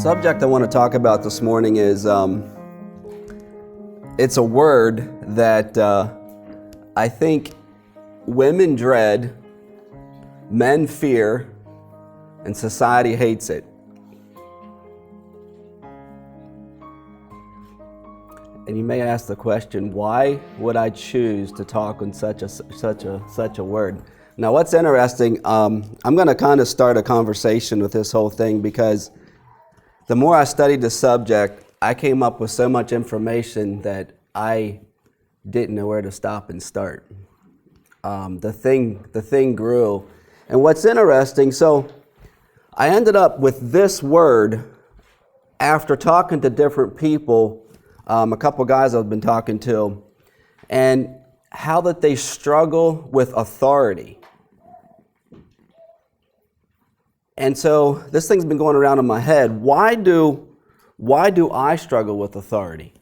subject I want to talk about this morning is it's a word that I think women dread, men fear, and society hates it. And you may ask the question, why would I choose to talk on such a word? Now, what's interesting, I'm going to kind of start a conversation with this whole thing because the more I studied the subject, I came up with so much information that I didn't know where to stop and start. The thing grew. And what's interesting, so I ended up with this word after talking to different people, a couple guys I've been talking to, and how that they struggle with authority. And so this thing's been going around in my head. Why do I struggle with authority?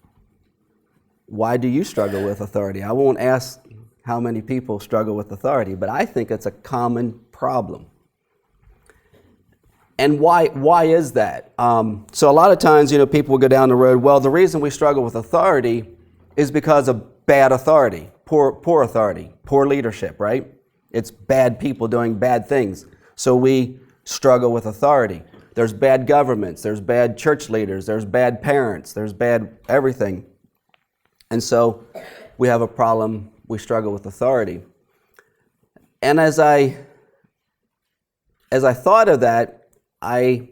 Why do you struggle with authority? I won't ask how many people struggle with authority, but I think it's a common problem. And why is that? So a lot of times, people will go down the road, well, the reason we struggle with authority is because of bad authority, poor authority, poor leadership, right? It's bad people doing bad things. So we struggle with authority. There's bad governments, there's bad church leaders, there's bad parents, there's bad everything. And so we have a problem, we struggle with authority. And as I thought of that, I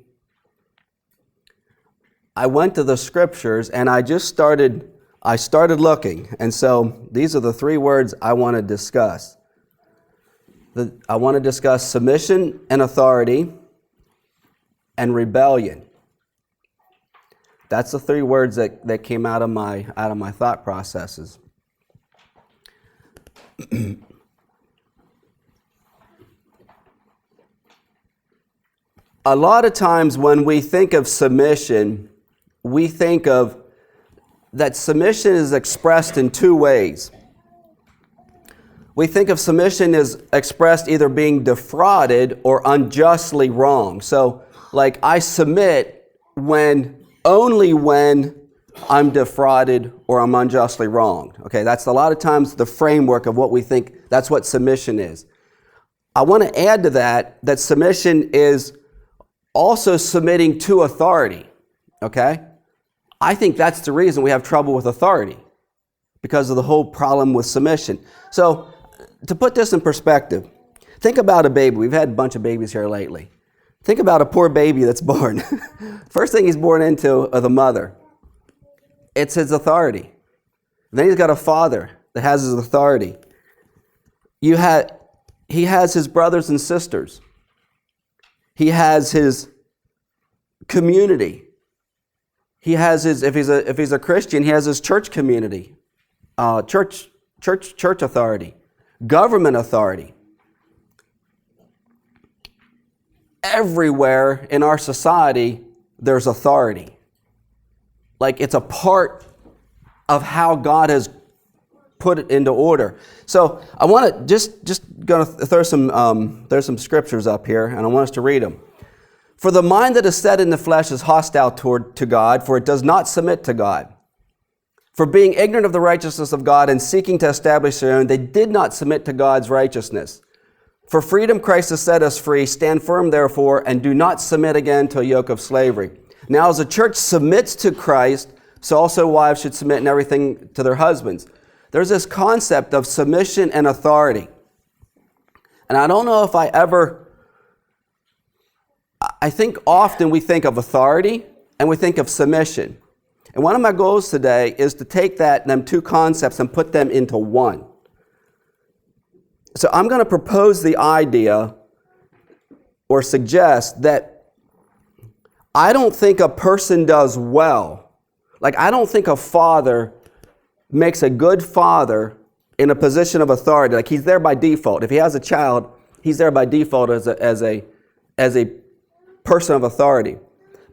went to the scriptures and I started looking. And so these are the three words I want to discuss. I want to discuss submission and authority and rebellion. That's the three words that came out of my thought processes. A lot of times when we think of submission, we think of that submission is expressed in two ways. We think of submission as expressed either being defrauded or unjustly wrong. So, like, I submit only when I'm defrauded or I'm unjustly wronged. Okay, that's a lot of times the framework of what we think, that's what submission is. I want to add to that submission is also submitting to authority. Okay? I think that's the reason we have trouble with authority, because of the whole problem with submission. So, to put this in perspective, think about a baby. We've had a bunch of babies here lately. Think about a poor baby that's born. First thing he's born into the mother. It's his authority. Then he's got a father that has his authority. He has his brothers and sisters. He has his community. He has his, if he's a Christian, he has his church community, church authority. Government authority. Everywhere in our society, there's authority. Like, it's a part of how God has put it into order. So I want to just going to throw some scriptures up here, and I want us to read them. For the mind that is set in the flesh is hostile to God, for it does not submit to God. For being ignorant of the righteousness of God and seeking to establish their own, they did not submit to God's righteousness. For freedom Christ has set us free. Stand firm, therefore, and do not submit again to a yoke of slavery. Now, as the church submits to Christ, so also wives should submit in everything to their husbands. There's this concept of submission and authority. And I don't know if I think often we think of authority and we think of submission. And one of my goals today is to take them two concepts and put them into one. So I'm going to propose the idea or suggest that I don't think a person does well. Like, I don't think a father makes a good father in a position of authority. Like, he's there by default. If he has a child, he's there by default as a person of authority.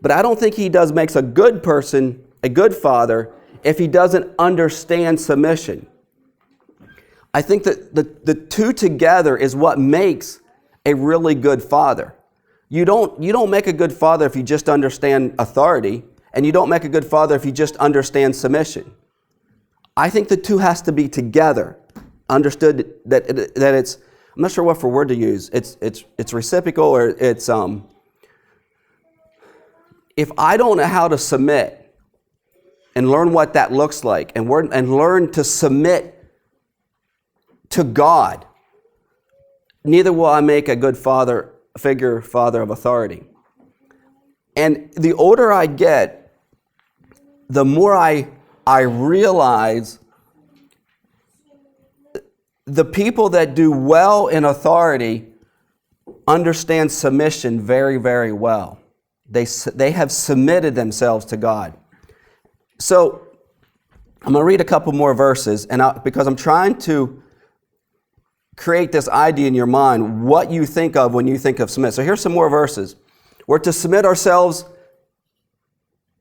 But I don't think he makes a good person a good father if he doesn't understand submission. I think that the two together is what makes a really good father. You don't make a good father if you just understand authority, and you don't make a good father if you just understand submission. I think the two has to be together. Understood that it's, I'm not sure what for word to use. It's reciprocal, or it's if I don't know how to submit and learn what that looks like, and learn to submit to God, neither will I make a good father of authority. And the older I get, the more I realize the people that do well in authority understand submission very, very well. They have submitted themselves to God. So I'm going to read a couple more verses, because I'm trying to create this idea in your mind, what you think of when you think of submit. So here's some more verses. We're to submit ourselves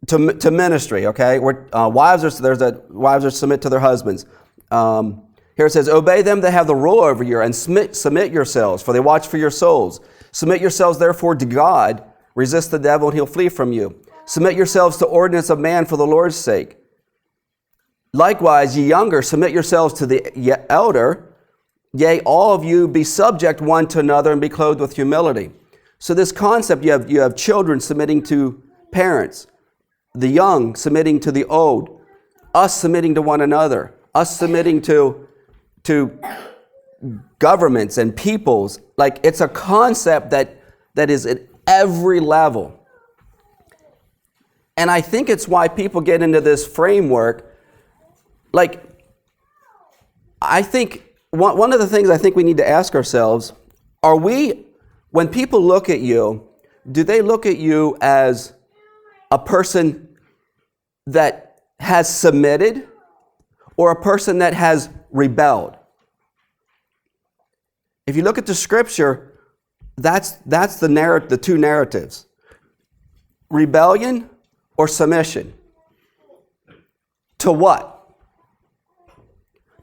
to ministry, okay? Wives are submit to their husbands. Here it says, obey them that have the rule over you, and submit yourselves, for they watch for your souls. Submit yourselves therefore to God. Resist the devil, and he'll flee from you. Submit yourselves to ordinance of man for the Lord's sake. Likewise, ye younger, submit yourselves to the elder. Yea, all of you be subject one to another, and be clothed with humility. So this concept, you have children submitting to parents, the young submitting to the old, us submitting to one another, us submitting to governments and peoples. Like, it's a concept that is at every level. And I think it's why people get into this framework. Like, I think one of the things I think we need to ask ourselves, when people look at you, do they look at you as a person that has submitted, or a person that has rebelled? If you look at the scripture, that's the two narratives. Rebellion or submission. To what?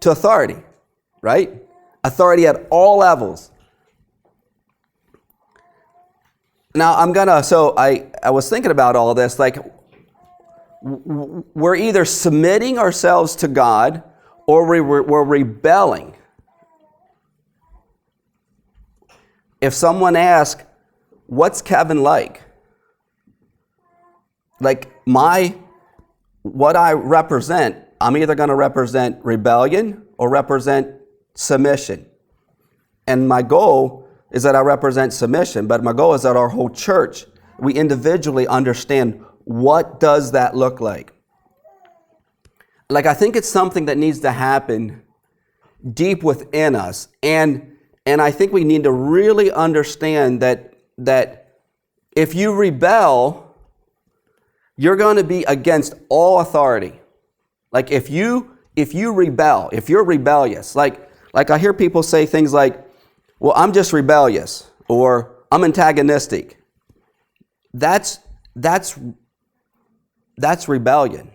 To authority, right? Authority at all levels. Now I was thinking about all this, like, we're either submitting ourselves to God, or we're rebelling. If someone asks, what's Kevin like? Like, what I represent, I'm either going to represent rebellion or represent submission. And my goal is that I represent submission, but my goal is that our whole church, we individually understand, what does that look like? Like, I think it's something that needs to happen deep within us. And I think we need to really understand that if you rebel, you're going to be against all authority. Like, if you rebel, if you're rebellious, like I hear people say things like, well, I'm just rebellious, or I'm antagonistic. That's rebellion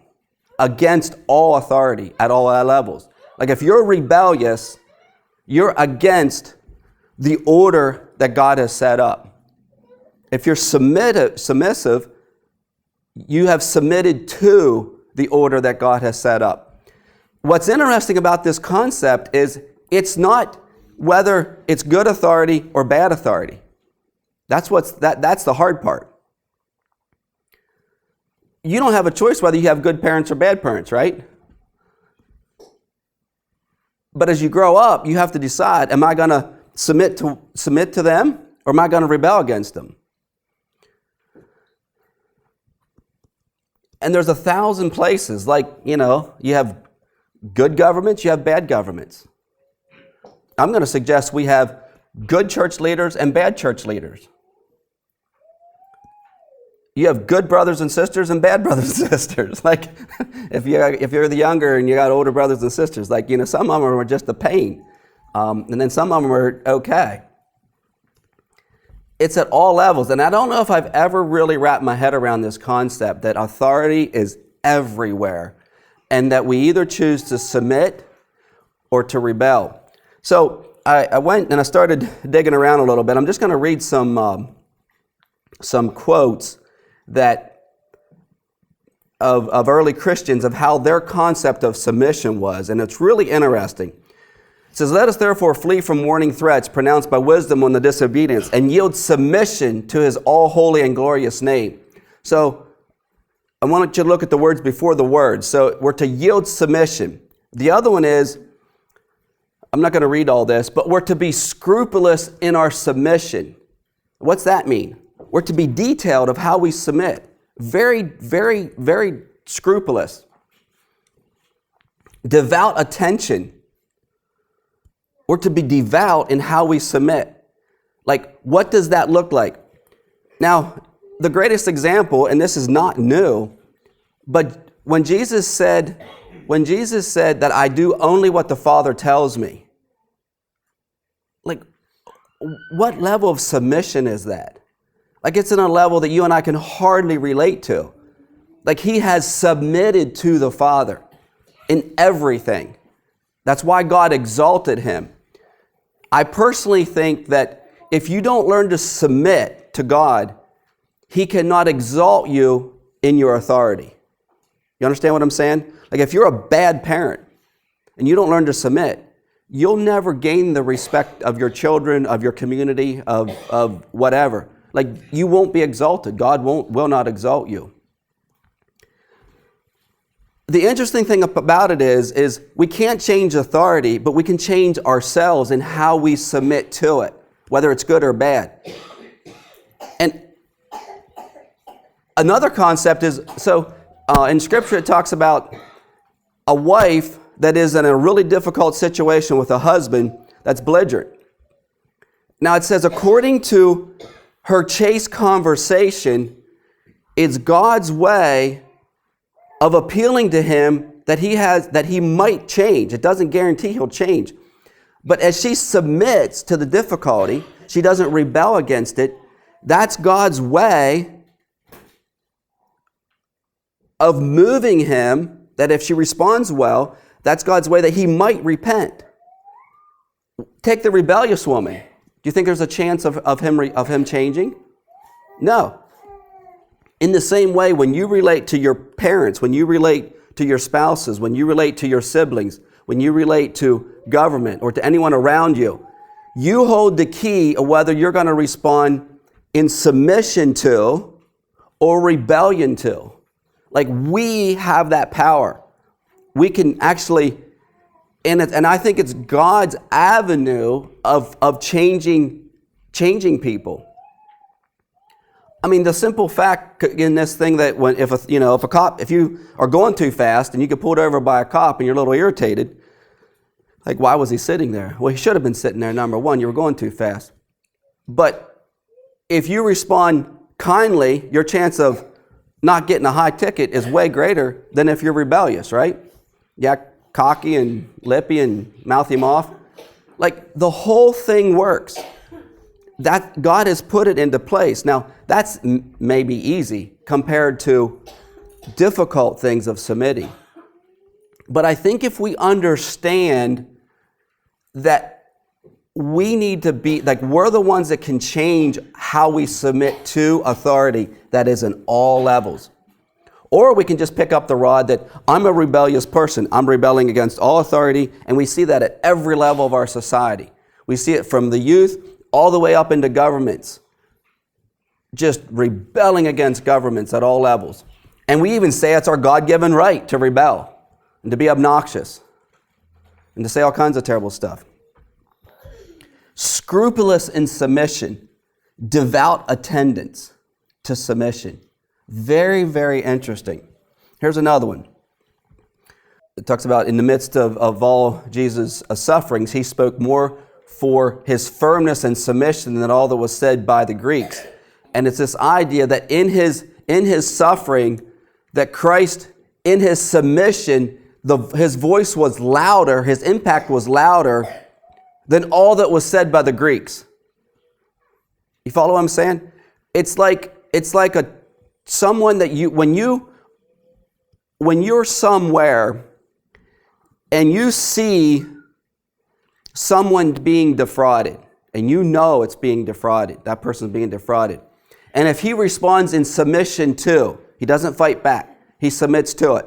against all authority at all levels. Like, if you're rebellious, you're against the order that God has set up. If you're submissive, you have submitted to the order that God has set up. What's interesting about this concept is it's not whether it's good authority or bad authority. That's the hard part. You don't have a choice whether you have good parents or bad parents, right? But as you grow up, you have to decide, am I going to submit to them, or am I going to rebel against them? And there's 1,000 places, like, you have good governments, you have bad governments. I'm going to suggest we have good church leaders and bad church leaders. You have good brothers and sisters and bad brothers and sisters. Like, if you're the younger and you got older brothers and sisters, like, some of them are just a pain. And then some of them are okay. It's at all levels. And I don't know if I've ever really wrapped my head around this concept that authority is everywhere, and that we either choose to submit or to rebel. So I went and I started digging around a little bit. I'm just going to read some some quotes that of early Christians of how their concept of submission was, and it's really interesting. It says, "Let us therefore flee from warning threats pronounced by wisdom on the disobedience, and yield submission to his all holy and glorious name." So I want you to look at the words before the words. So we're to yield submission. The other one is, I'm not going to read all this, but we're to be scrupulous in our submission. What's that mean? We're to be detailed of how we submit. Very, very, very scrupulous. Devout attention. We're to be devout in how we submit. Like, what does that look like? Now, the greatest example, and this is not new, but when Jesus said that I do only what the Father tells me, like, what level of submission is that? Like, it's in a level that you and I can hardly relate to. Like, he has submitted to the Father in everything. That's why God exalted him. I personally think that if you don't learn to submit to God, he cannot exalt you in your authority. You understand what I'm saying? Like, if you're a bad parent and you don't learn to submit, you'll never gain the respect of your children, of your community, of whatever. Like, you won't be exalted. God will not exalt you. The interesting thing about it is we can't change authority, but we can change ourselves in how we submit to it, whether it's good or bad. And another concept is, in Scripture it talks about a wife that is in a really difficult situation with a husband that's belligerent. Now it says, according to her chaste conversation, it's God's way of appealing to him that he might change. It doesn't guarantee he'll change. But as she submits to the difficulty, she doesn't rebel against it, that's God's way of moving him, that if she responds well, that's God's way that he might repent. Take the rebellious woman. Do you think there's a chance of him changing? No. In the same way, when you relate to your parents, when you relate to your spouses, when you relate to your siblings, when you relate to government or to anyone around you, you hold the key of whether you're going to respond in submission to or rebellion to. Like, we have that power. We can actually, and I think it's God's avenue of changing people. I mean, the simple fact in this thing that if you are going too fast and you get pulled over by a cop and you're a little irritated, like, why was he sitting there? Well, he should have been sitting there. Number one, you were going too fast. But if you respond kindly, your chance of not getting a high ticket is way greater than if you're rebellious, right? Yeah, cocky and lippy and mouth him off. Like, the whole thing works. That God has put it into place. Now, that's maybe easy compared to difficult things of submitting. But I think if we understand that we need to be, like, we're the ones that can change how we submit to authority that is in all levels. Or we can just pick up the rod that I'm a rebellious person. I'm rebelling against all authority. And we see that at every level of our society. We see it from the youth all the way up into governments. Just rebelling against governments at all levels. And we even say it's our God-given right to rebel and to be obnoxious and to say all kinds of terrible stuff. Scrupulous in submission, devout attendance to submission. Very, very interesting. Here's another one. It talks about in the midst of all Jesus' sufferings, he spoke more for his firmness and submission than all that was said by the Greeks. And it's this idea that in his suffering, that Christ, in his submission, his voice was louder, his impact was louder than all that was said by the Greeks. You follow what I'm saying? It's like someone that when you're somewhere and you see someone being defrauded, and you know it's being defrauded, that person's being defrauded, And if he responds in submission to, he doesn't fight back, he submits to it.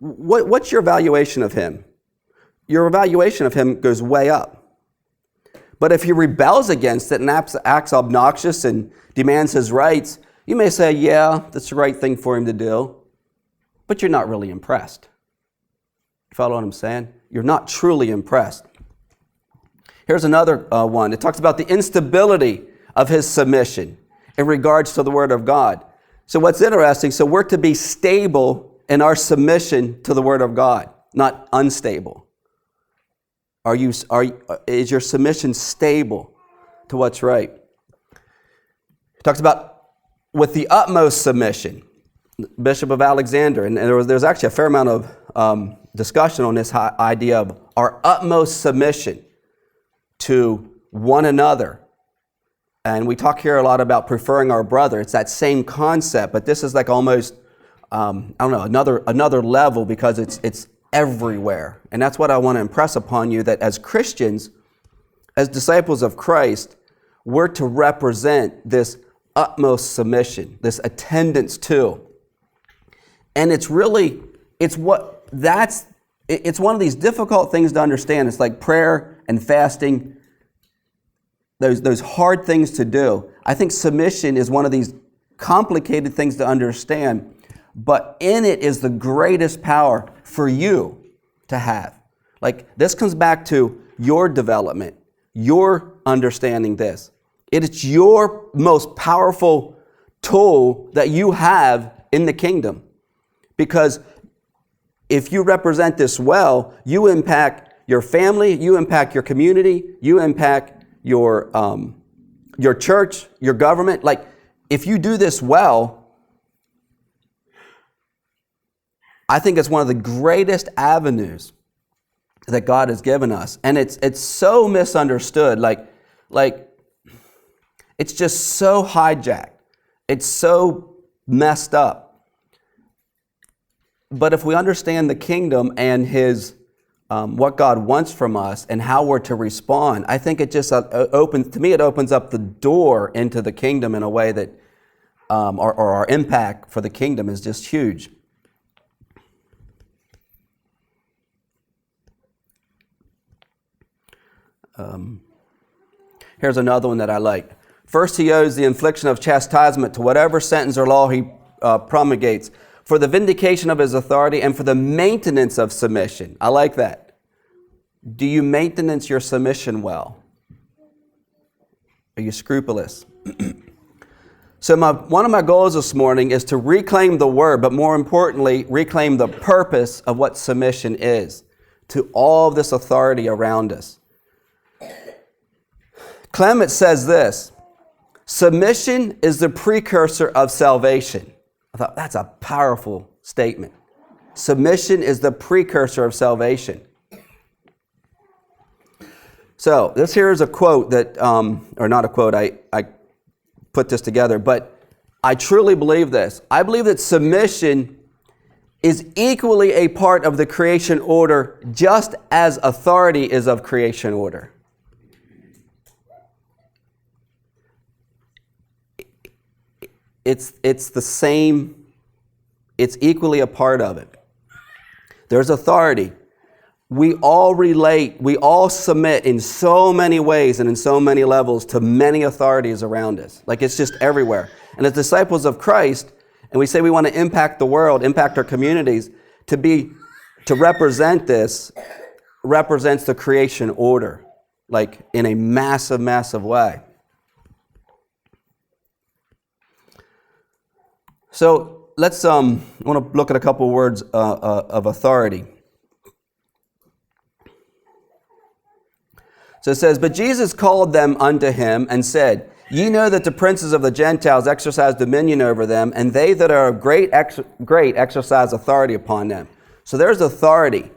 What's your evaluation of him? Your evaluation of him goes way up. But if he rebels against it and acts obnoxious and demands his rights, you may say, yeah, that's the right thing for him to do. But you're not really impressed. You follow what I'm saying? You're not truly impressed. Here's another one. It talks about the instability of his submission in regards to the Word of God. So what's interesting, so we're to be stable in our submission to the Word of God, not unstable. Is your submission stable to what's right? It talks about with the utmost submission, Bishop of Alexander, and there's actually a fair amount of discussion on this idea of our utmost submission to one another. And we talk here a lot about preferring our brother. It's that same concept, but this is like almost, another level because it's everywhere. And that's what I want to impress upon you, that as Christians, as disciples of Christ, we're to represent this utmost submission, this attendance to. And it's one of these difficult things to understand. It's like prayer and fasting, those hard things to do. I think submission is one of these complicated things to understand, but in it is the greatest power for you to have. Like, this comes back to your development, your understanding this. It's your most powerful tool that you have in the kingdom. Because if you represent this well, you impact your family, you impact your community, you impact your church, your government. Like, if you do this well, I think it's one of the greatest avenues that God has given us. And it's so misunderstood. Like it's just so hijacked. It's so messed up. But if we understand the kingdom and his what God wants from us and how we're to respond, I think it just opens up the door into the kingdom in a way that our impact for the kingdom is just huge. Here's another one that I like. First, he owes the infliction of chastisement to whatever sentence or law he promulgates for the vindication of his authority and for the maintenance of submission. I like that. Do you maintenance your submission well? Are you scrupulous? So one of my goals this morning is to reclaim the word, but more importantly, reclaim the purpose of what submission is to all of this authority around us. Clement says this: submission is the precursor of salvation. I thought that's a powerful statement. Submission is the precursor of salvation. So this here is a quote that, or not a quote, I put this together, but I truly believe this. I believe that submission is equally a part of the creation order, just as authority is of creation order. It's the same, it's equally a part of it. There's authority. We all relate, we all submit in so many ways and in so many levels to many authorities around us. Like, it's just everywhere. And as disciples of Christ, and we say we want to impact the world, impact our communities, to represent this represents the creation order, like in a massive, massive way. So let's I want to look at a couple words of authority. So it says, "But Jesus called them unto him and said, Ye know that the princes of the Gentiles exercise dominion over them, and they that are of great exercise authority upon them." So there's authority,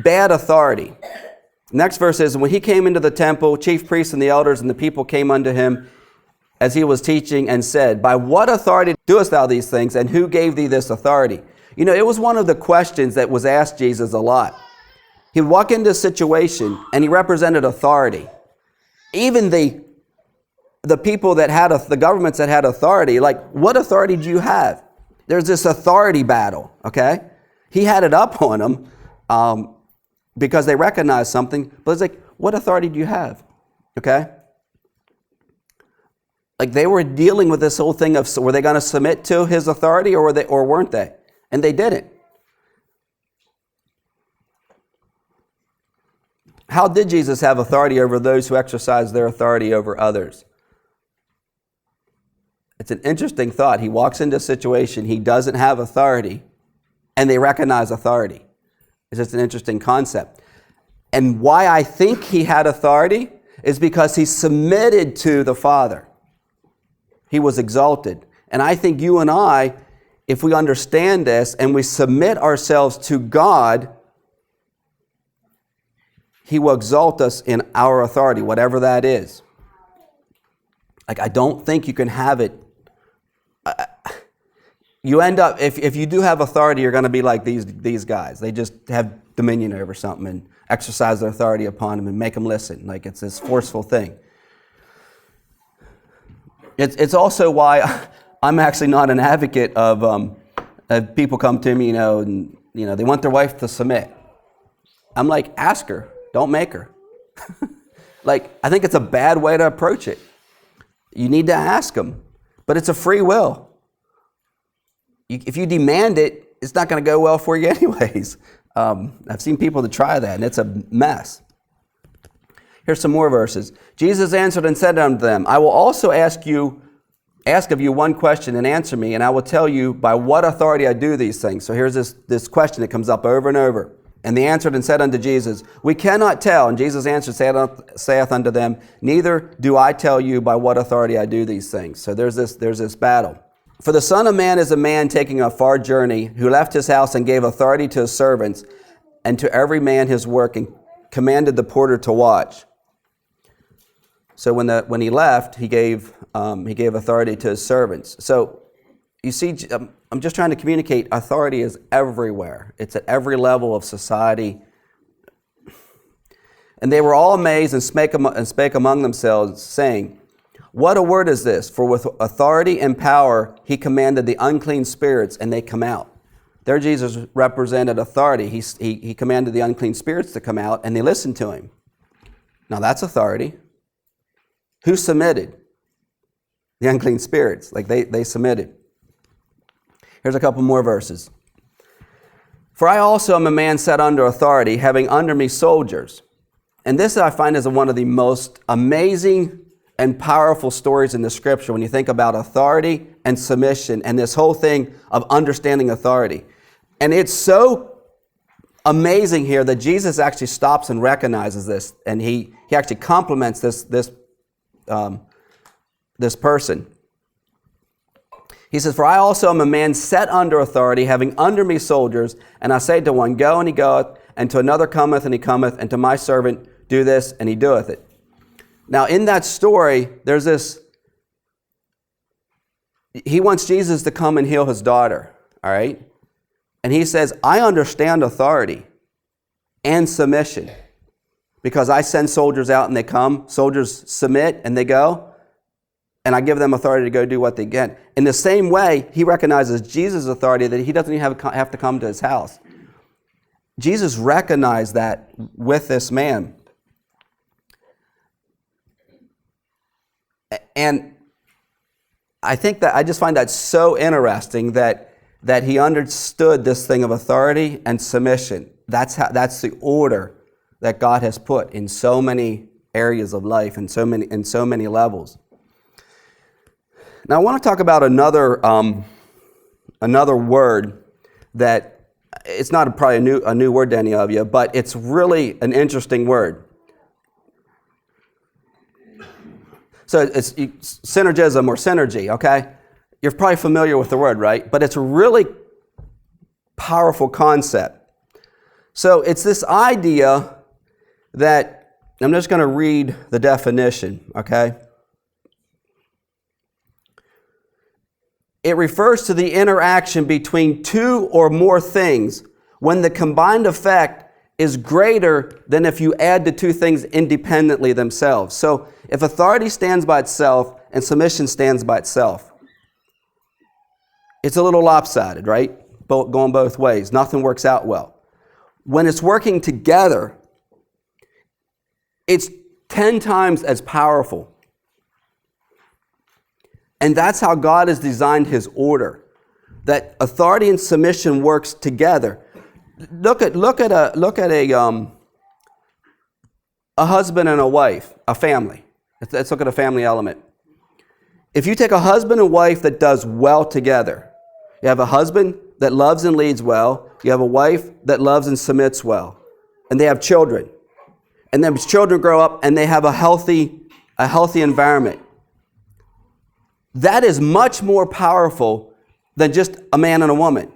bad authority. Next verse is, "When he came into the temple, chief priests and the elders and the people came unto him as he was teaching and said, By what authority doest thou these things, and who gave thee this authority?" You know, it was one of the questions that was asked Jesus a lot. He'd walk into a situation and he represented authority. Even the the people that had, the governments that had authority, like, what authority do you have? There's this authority battle, okay? He had it up on them because they recognized something, but it's like, what authority do you have, okay? Like, they were dealing with this whole thing of, were they going to submit to his authority or weren't they? And they didn't. How did Jesus have authority over those who exercise their authority over others? It's an interesting thought. He walks into a situation, he doesn't have authority, and they recognize authority. It's just an interesting concept. And why I think he had authority is because he submitted to the Father. He was exalted. And I think you and I, if we understand this and we submit ourselves to God, he will exalt us in our authority, whatever that is. Like, I don't think you can have it. You end up, if you do have authority, you're going to be like these guys. They just have dominion over something and exercise their authority upon them and make them listen. Like, it's this forceful thing. It's also why I'm actually not an advocate of people come to me, and they want their wife to submit. I'm like, ask her, don't make her. Like, I think it's a bad way to approach it. You need to ask them, but it's a free will. If you demand it, it's not going to go well for you anyways. I've seen people that try that, and it's a mess. Here's some more verses. Jesus answered and said unto them, I will also ask of you one question and answer me, and I will tell you by what authority I do these things. So here's this question that comes up over and over. And they answered and said unto Jesus, we cannot tell. And Jesus answered, saith unto them, neither do I tell you by what authority I do these things. So there's this battle. For the Son of Man is a man taking a far journey, who left his house and gave authority to his servants, and to every man his work, and commanded the porter to watch. So when he left, he gave authority to his servants. So you see, I'm just trying to communicate, authority is everywhere. It's at every level of society. And they were all amazed and spake among themselves, saying, what a word is this? For with authority and power he commanded the unclean spirits, and they come out. There Jesus represented authority. He commanded the unclean spirits to come out, and they listened to him. Now that's authority. Who submitted? The unclean spirits. Like, they submitted. Here's a couple more verses. For I also am a man set under authority, having under me soldiers. And this I find is one of the most amazing and powerful stories in the scripture when you think about authority and submission and this whole thing of understanding authority. And it's so amazing here that Jesus actually stops and recognizes this, and he actually compliments this person. He says, for I also am a man set under authority, having under me soldiers, and I say to one, go, and he goeth, and to another cometh, and he cometh, and to my servant, do this, and he doeth it. Now, in that story, there's this, he wants Jesus to come and heal his daughter, all right? And he says, I understand authority and submission, because I send soldiers out and they come, soldiers submit and they go, and I give them authority to go do what they get. In the same way, he recognizes Jesus' authority, that he doesn't even have to come to his house. Jesus recognized that with this man. And I think that I just find that so interesting that he understood this thing of authority and submission. That's the order that God has put in so many areas of life and so many levels. Now I want to talk about another word that it's not probably a new word to any of you, but it's really an interesting word. So it's synergism or synergy, okay? You're probably familiar with the word, right? But it's a really powerful concept. So it's this idea that, I'm just going to read the definition, okay? It refers to the interaction between two or more things when the combined effect is greater than if you add the two things independently themselves. So if authority stands by itself and submission stands by itself, it's a little lopsided, right? Going both ways. Nothing works out well. When it's working together, it's 10 times as powerful. And that's how God has designed his order. That authority and submission works together. Look at a husband and a wife, a family. Let's look at a family element. If you take a husband and wife that does well together, you have a husband that loves and leads well, you have a wife that loves and submits well, and they have children. And then children grow up and they have a healthy environment. That is much more powerful than just a man and a woman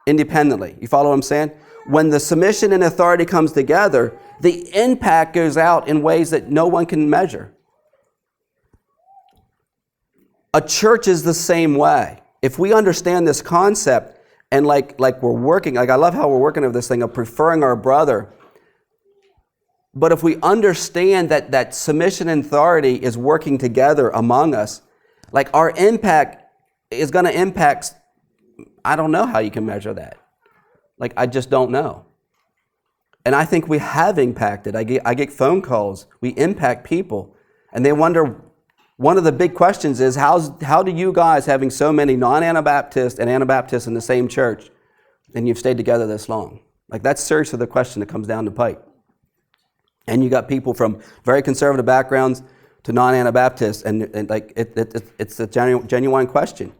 independently. You follow what I'm saying? When the submission and authority comes together, the impact goes out in ways that no one can measure. A church is the same way. If we understand this concept and like we're working, like I love how we're working with this thing of preferring our brother. But if we understand that submission and authority is working together among us, like our impact is going to impact, I don't know how you can measure that. Like, I just don't know. And I think we have impacted. I get phone calls. We impact people. And they wonder, one of the big questions is, how do you guys, having so many non-Anabaptists and Anabaptists in the same church, and you've stayed together this long? Like, that's seriously the question that comes down the pipe. And you got people from very conservative backgrounds to non-Anabaptists, and like it's a genuine question.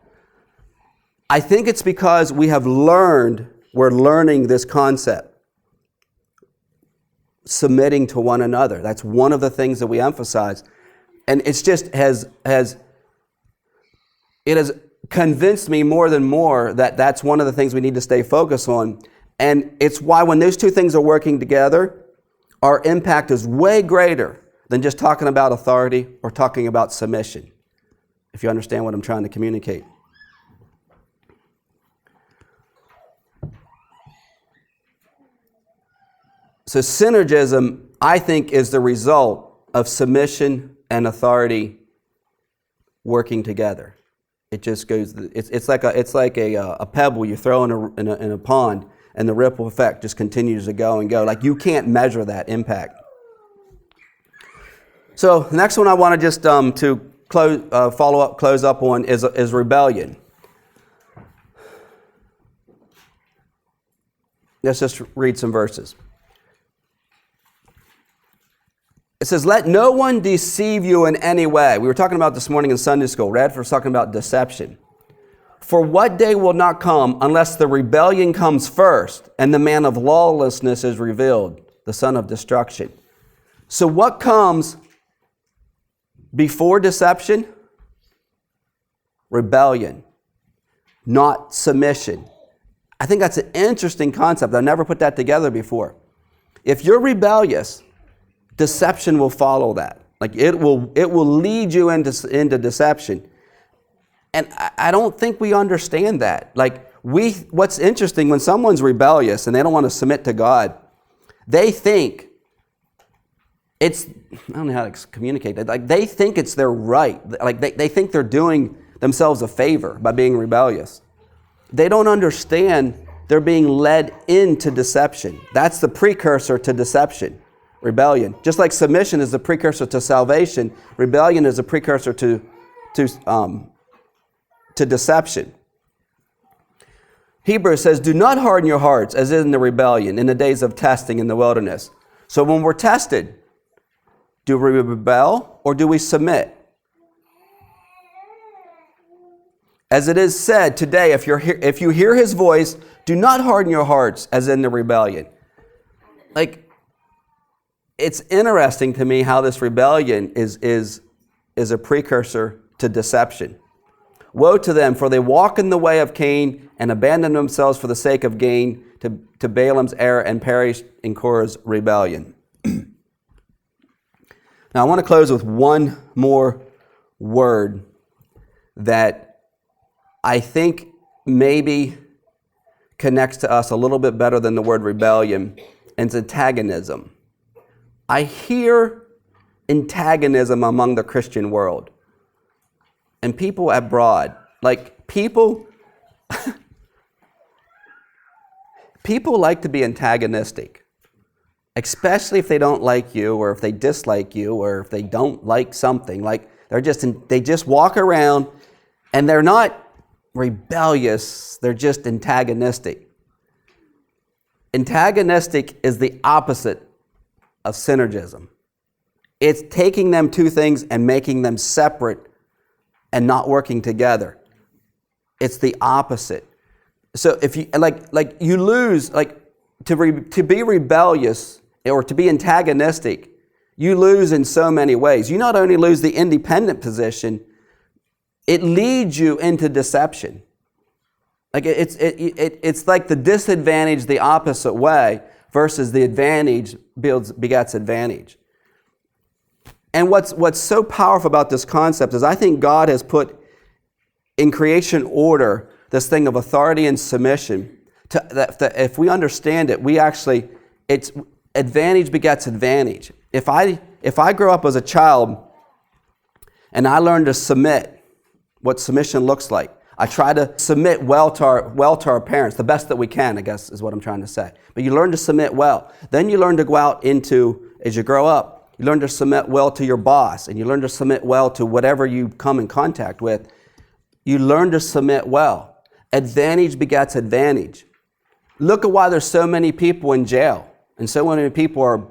I think it's because we're learning this concept. Submitting to one another. That's one of the things that we emphasize. And it's just it has convinced me more than more that that's one of the things we need to stay focused on. And it's why when those two things are working together, our impact is way greater than just talking about authority or talking about submission, if you understand what I'm trying to communicate. So synergism, I think, is the result of submission and authority working together. It just goes. It's like a pebble you throw in a pond, and the ripple effect just continues to go and go. Like, you can't measure that impact. So the next one I want to just close up on is rebellion. Let's just read some verses. It says, "Let no one deceive you in any way." We were talking about this morning in Sunday school. Radford was talking about deception. "For what day will not come unless the rebellion comes first, and the man of lawlessness is revealed, the son of destruction." So what comes before deception? Rebellion, not submission. I think that's an interesting concept. I've never put that together before. If you're rebellious, deception will follow that. Like, it will lead you into deception. And I don't think we understand that. Like, what's interesting, when someone's rebellious and they don't want to submit to God, they think I don't know how to communicate that. Like, they think it's their right. Like, they think they're doing themselves a favor by being rebellious. They don't understand they're being led into deception. That's the precursor to deception. Rebellion. Just like submission is the precursor to salvation, rebellion is a precursor to deception. Hebrews says, "Do not harden your hearts as in the rebellion in the days of testing in the wilderness." So when we're tested, do we rebel or do we submit? As it is said today, if you hear his voice, do not harden your hearts as in the rebellion. Like, it's interesting to me how this rebellion is a precursor to deception. "Woe to them, for they walk in the way of Cain and abandon themselves for the sake of gain to Balaam's error and perish in Korah's rebellion." Now, I want to close with one more word that I think maybe connects to us a little bit better than the word rebellion. and it's antagonism. I hear antagonism among the Christian world and people abroad. Like people like to be antagonistic, especially if they don't like you or if they dislike you or if they don't like something. Like they just walk around and they're not rebellious, they're just antagonistic. Antagonistic is the opposite of synergism. It's taking them two things and making them separate and not working together. It's the opposite. So if you like you lose, like to be rebellious or to be antagonistic, you lose in so many ways. You not only lose the independent position, it leads you into deception. Like it's like the disadvantage the opposite way versus the advantage begets advantage. And what's so powerful about this concept is I think God has put in creation order this thing of authority and submission. That if we understand it, it's advantage begets advantage. If I grow up as a child and I learn to submit, what submission looks like, I try to submit well to our parents, the best that we can, I guess is what I'm trying to say. But you learn to submit well. Then you learn to go out into, as you grow up, you learn to submit well to your boss, and you learn to submit well to whatever you come in contact with. You learn to submit well. Advantage begets advantage. Look at why there's so many people in jail, and so many people are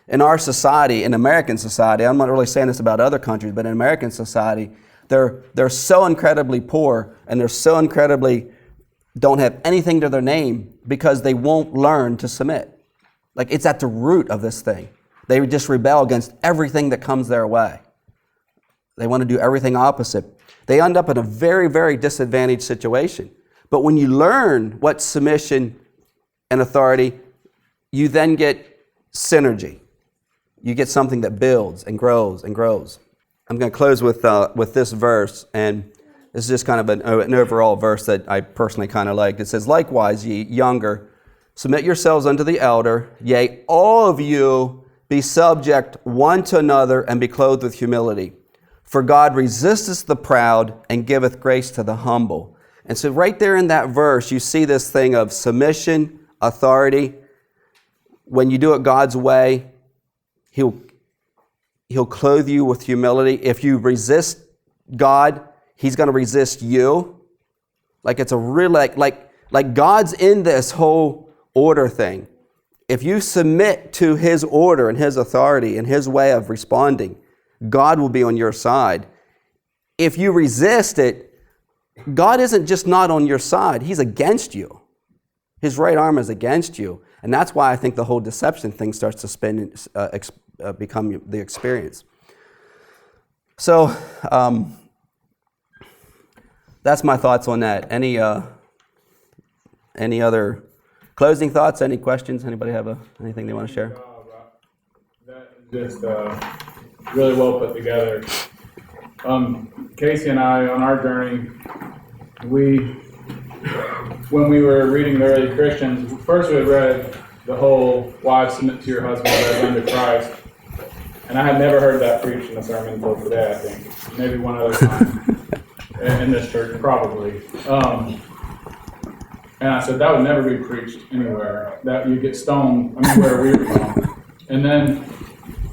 in our society, in American society. I'm not really saying this about other countries, but in American society, they're so incredibly poor and they're so incredibly don't have anything to their name because they won't learn to submit. Like it's at the root of this thing. They just rebel against everything that comes their way. They want to do everything opposite. They end up in a very, very disadvantaged situation. But when you learn what submission and authority, you then get synergy. You get something that builds and grows and grows. I'm going to close with this verse, and this is just kind of an overall verse that I personally kind of liked. It says, "Likewise, ye younger, submit yourselves unto the elder, yea, all of you be subject one to another, and be clothed with humility. For God resisteth the proud, and giveth grace to the humble." And so right there in that verse, you see this thing of submission, authority. When you do it God's way, He'll clothe you with humility. If you resist God, He's going to resist you. Like it's a real, like God's in this whole order thing. If you submit to His order and His authority and His way of responding, God will be on your side. If you resist it, God isn't just not on your side, He's against you. His right arm is against you. And that's why I think the whole deception thing starts to spin, become the experience. So that's my thoughts on that. Any other closing thoughts? Any questions? Anybody have anything they want to share? That is just really well put together. Casey and I, on our journey, when we were reading the early Christians, first we had read the whole "Wives, submit to your husbands as unto Christ," and I had never heard that preached in a sermon until today. I think maybe one other time in this church, probably. And I said that would never be preached anywhere. That you get stoned where we were from. And then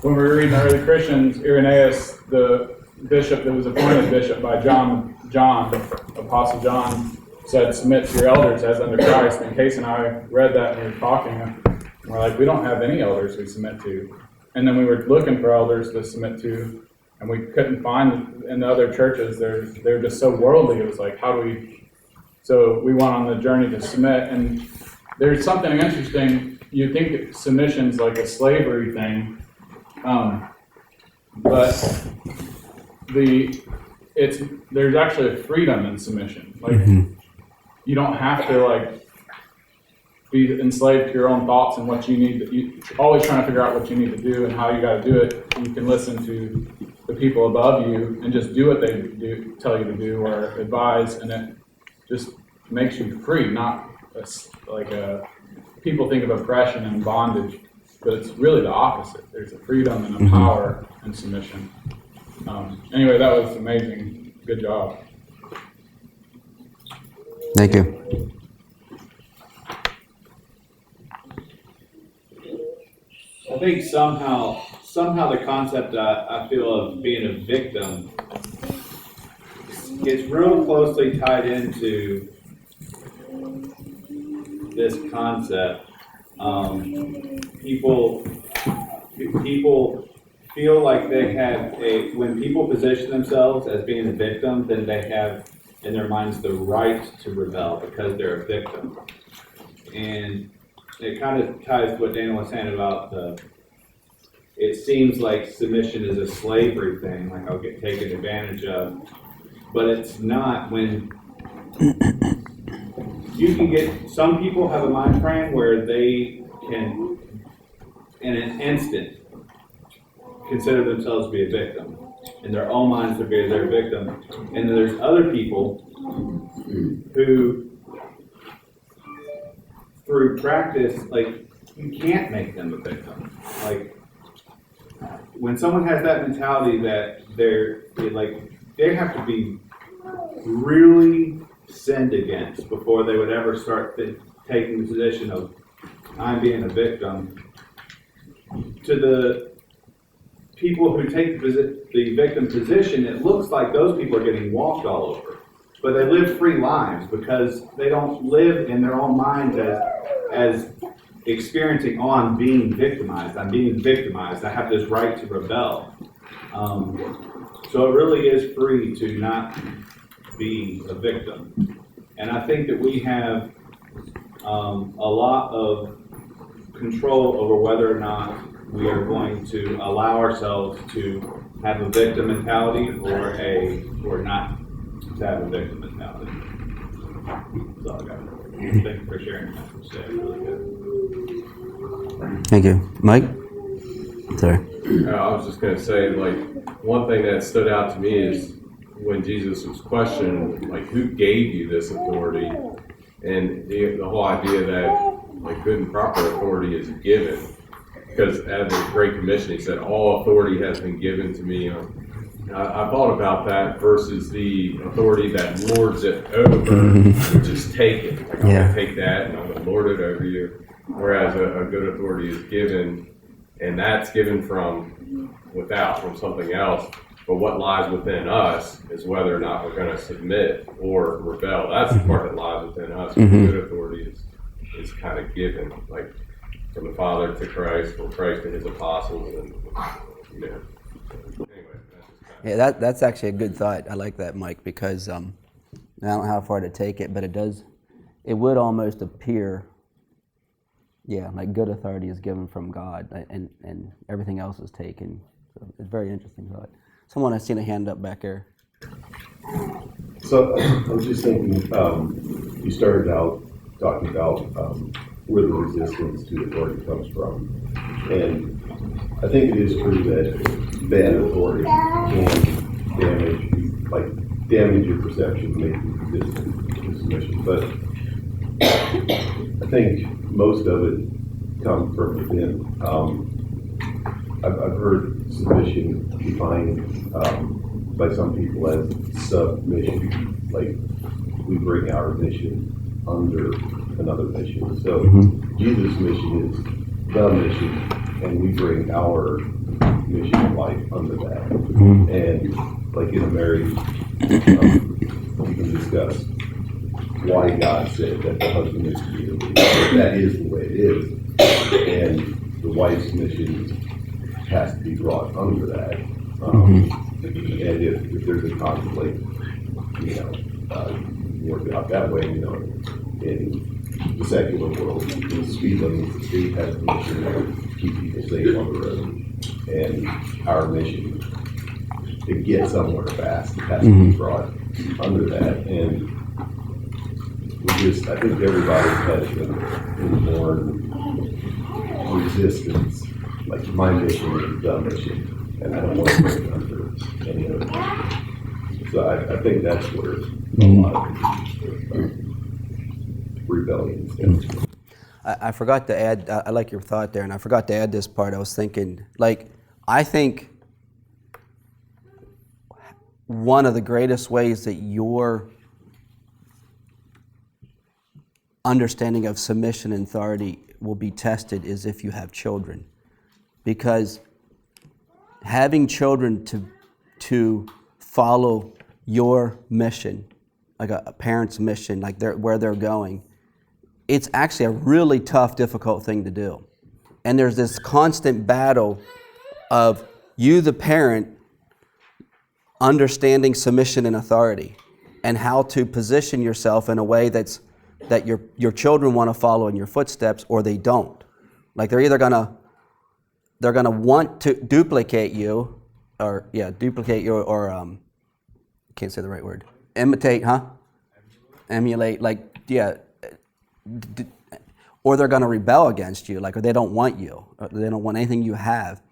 when we were reading the early Christians, Irenaeus, the bishop that was appointed bishop by John, Apostle John, said, "Submit to your elders as under Christ." And Case and I read that and we were talking, and we're like, we don't have any elders we submit to. And then we were looking for elders to submit to, and we couldn't find in the other churches. They're just so worldly. It was like, how do we? So we went on the journey to submit, and there's something interesting. You think submission's like a slavery thing, but there's actually a freedom in submission. Like you don't have to be enslaved to your own thoughts and what you need. You always trying to figure out what you need to do and how you got to do it. You can listen to the people above you and just do what they tell you to do or advise, and it just makes you free, not people think of oppression and bondage, but it's really the opposite. There's a freedom and a power in submission. Anyway, that was amazing. Good job. Thank you. I think somehow the concept I feel of being a victim gets real closely tied into this concept. People feel like they have when people position themselves as being a victim, then they have in their minds the right to rebel because they're a victim. And it kind of ties to what Daniel was saying about it seems like submission is a slavery thing, like I'll get taken advantage of. But it's not. When you can get, some people have a mind frame where they can, in an instant, consider themselves to be a victim. In their own minds, they're a victim. And then there's other people who, through practice, like, you can't make them a victim. Like, when someone has that mentality that they have to be really sinned against before they would ever start taking the position of, I'm being a victim. To the people who take the victim position, it looks like those people are getting walked all over. But they live free lives because they don't live in their own minds as experiencing, oh, I'm being victimized, I have this right to rebel. So it really is free to not be a victim. And I think that we have a lot of control over whether or not we are going to allow ourselves to have a victim mentality or not to have a victim mentality. That's all I got. Thank you for sharing that. It's really good. Thank you. Mike? Sorry. I was just going to say, like, one thing that stood out to me is when Jesus was questioned, like, who gave you this authority? And the whole idea that, like, good and proper authority is given. Because at the Great Commission, he said, all authority has been given to me. I thought about that versus the authority that lords it over, which is taken. Like, I'm going to take that and I'm going to lord it over you. Whereas a good authority is given, and that's given from without, from something else. But what lies within us is whether or not we're going to submit or rebel. That's the part that lies within us. Good authority is kind of given, like from the Father to Christ, from Christ to his apostles, and anyway. Yeah, that's actually a good thought. I like that, Mike, because I don't know how far to take it, but it would almost appear, like good authority is given from God, and everything else is taken. So it's a very interesting thought. Someone has seen a hand up back there. So I was just thinking, you started out talking about where the resistance to authority comes from. And I think it is true that bad authority can damage your perception, make you resistant to submission. But I think most of it comes from within. I've heard submission defined by some people as submission, like we bring our mission under another mission. So Jesus' mission is the mission, and we bring our mission of life under that. And like in a marriage, we can discuss why God said that the husband is to be the leader. That is the way it is, and the wife's mission has to be brought under that. And if there's a conflict, work it out that way. In the secular world, the speed limit, the state has the mission to keep people safe on the road, and our mission to get somewhere fast has to be brought under that. And I think everybody has been born resistance. Like my mission is the mission, and I don't want to bring it under any other. So I think that's where a lot of rebellion stems from. I forgot to add, I like your thought there, and I forgot to add this part. I was thinking, like, I think one of the greatest ways that your understanding of submission and authority will be tested is if you have children. Because having children to follow your mission, like a parent's mission, like where they're going, it's actually a really tough, difficult thing to do. And there's this constant battle of you, the parent, understanding submission and authority and how to position yourself in a way that your children want to follow in your footsteps or they don't. Like they're either gonna want to duplicate you or can't say the right word. Imitate, huh? Emulate, like, yeah. Or they're going to rebel against you, like, or they don't want you, or they don't want anything you have.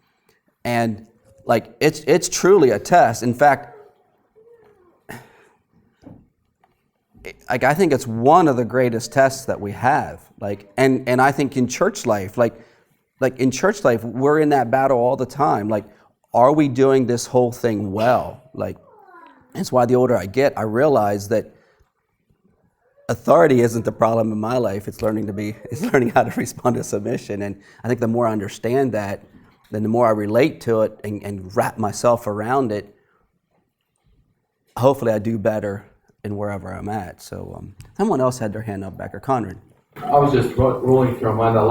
And, like, it's truly a test. In fact, like, I think it's one of the greatest tests that we have. Like, and I think in church life, like in church life, we're in that battle all the time. Like, are we doing this whole thing well? Like, that's why the older I get, I realize that authority isn't the problem in my life. It's learning how to respond to submission. And I think the more I understand that, then the more I relate to it and wrap myself around it, hopefully I do better in wherever I'm at. So someone else had their hand up back, or Conrad. I was just rolling through my mind. I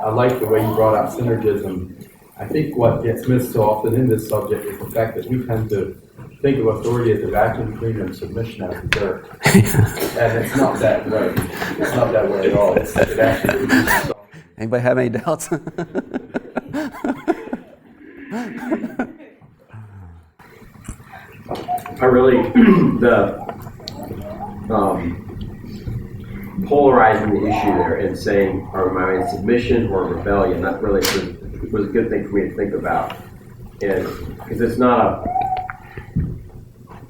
like the way you brought up synergism. I think what gets missed so often in this subject is the fact that we tend to think of authority as a vacuum cleaner and submission as a dirt. And it's not that way. It's not that way at all. It actually Anybody have any doubts? I really, the polarizing the issue there and saying, am I in submission or rebellion? That really was a good thing for me to think about. And because it's not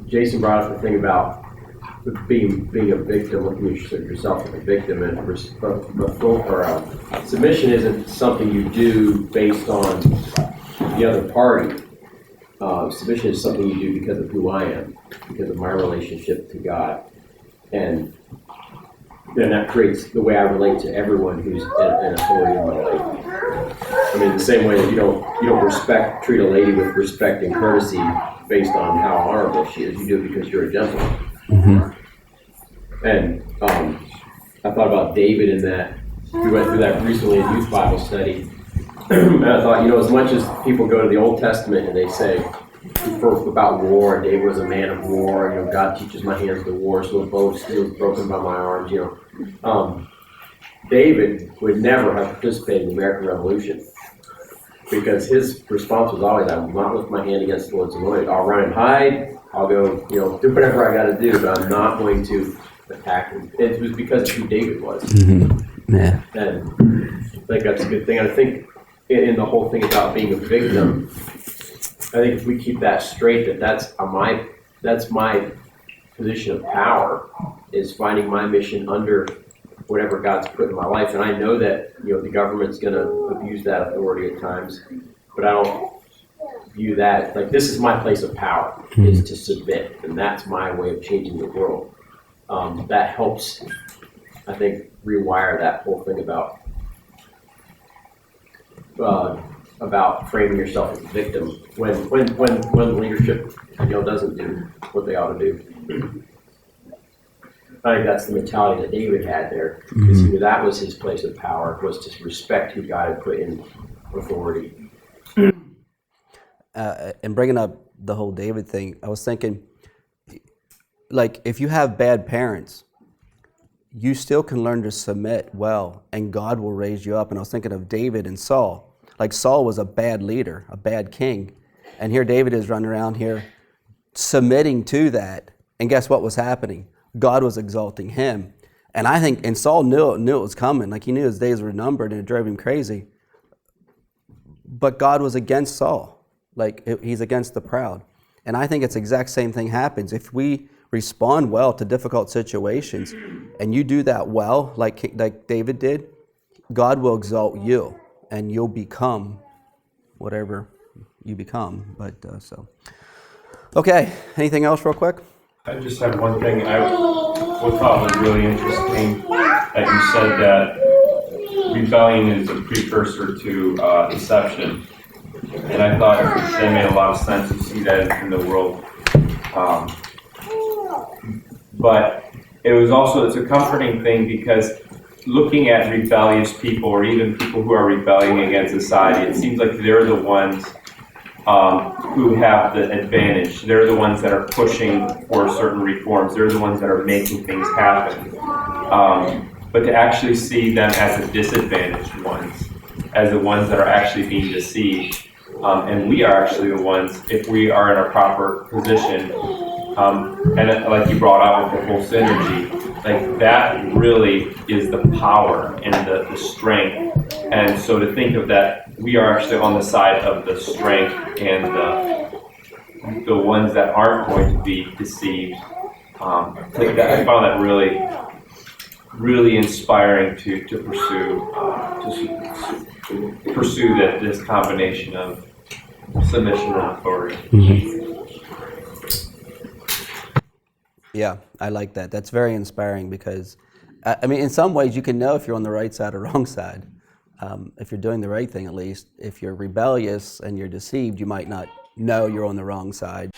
Jason brought up the thing about being a victim, looking at yourself as a victim, and submission isn't something you do based on the other party. Submission is something you do because of who I am, because of my relationship to God, and then that creates the way I relate to everyone who's an authority in my life. I mean, the same way that you don't treat a lady with respect and courtesy based on how honorable she is. You do it because you're a gentleman. Mm-hmm. And I thought about David in that. We went through that recently in youth Bible study. And I thought, as much as people go to the Old Testament and they say about war, and David was a man of war, God teaches my hands to war, so a bow of steel is broken by my arms, David would never have participated in the American Revolution because his response was always, I will not lift my hand against the Lord's anointed. I'll run and hide, I'll go, do whatever I got to do, but I'm not going to attack him. It was because of who David was. Mm-hmm. Yeah. And I think that's a good thing. And I think in the whole thing about being a victim, I think if we keep that straight, that's my position of power, is finding my mission under whatever God's put in my life. And I know that the government's going to abuse that authority at times, but I don't view that like this is my place of power, is to submit, and that's my way of changing the world. That helps, I think, rewire that whole thing about framing yourself as a victim when leadership doesn't do what they ought to do. I think that's the mentality that David had there, because that was his place of power, was to respect who God had put in authority. And bringing up the whole David thing, I was thinking, like, if you have bad parents, you still can learn to submit well, and God will raise you up. And I was thinking of David and Saul. Like, Saul was a bad leader, a bad king. And here David is running around here submitting to that. And guess what was happening? God was exalting him. And I think, and Saul knew it was coming. Like, he knew his days were numbered, and it drove him crazy. But God was against Saul. Like, he's against the proud. And I think it's the exact same thing happens. If we respond well to difficult situations, and you do that well, like David did, God will exalt you, and you'll become whatever you become. But so, okay. Anything else, real quick? I just have one thing I thought was really interesting, that you said that rebellion is a precursor to deception. And I thought that made a lot of sense. You see that in the world. But it's a comforting thing, because looking at rebellious people, or even people who are rebelling against society, it seems like they're the ones who have the advantage. They're the ones that are pushing for certain reforms. They're the ones that are making things happen. But to actually see them as the disadvantaged ones, as the ones that are actually being deceived, and we are actually the ones, if we are in a proper position, and like you brought up with the whole synergy, like that really is the power and the strength. And so to think of that, we are actually on the side of the strength and the ones that aren't going to be deceived. I found that really inspiring to pursue this combination of submission and authority. Yeah, I like that. That's very inspiring, because, I mean, in some ways you can know if you're on the right side or wrong side. If you're doing the right thing, at least. If you're rebellious and you're deceived, you might not know you're on the wrong side.